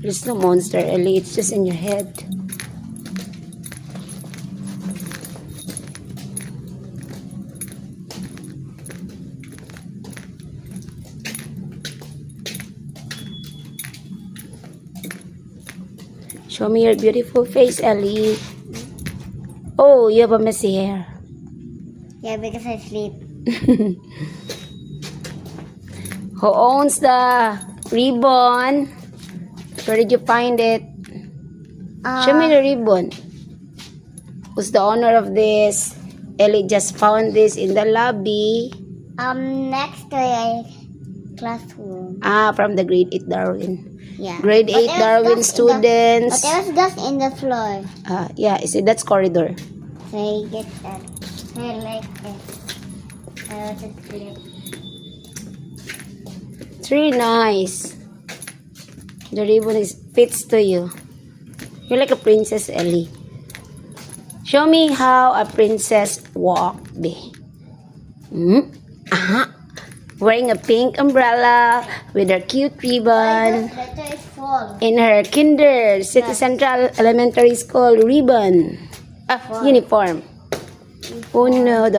There's no monster, Ellie. It's just in your head. Show me your beautiful face, Ellie. Oh, you have a messy hair. Yeah, because I sleep. Who owns the ribbon? Where did you find it? Show me the ribbon. Who's the owner of this? Ellie just found this in the lobby. Next to a classroom. From the grade 8 Darwin. Yeah. Grade 8 Darwin students. But it was just in the floor. Yeah, see, that's corridor. So you get that. So like this. I was asleep. It's really nice. The ribbon fits to you. You're like a princess, Ellie. Show me how a princess walk, be. Wearing a pink umbrella with her cute ribbon. Letter is full. In her City Central Elementary School ribbon. Uniform. Oh no.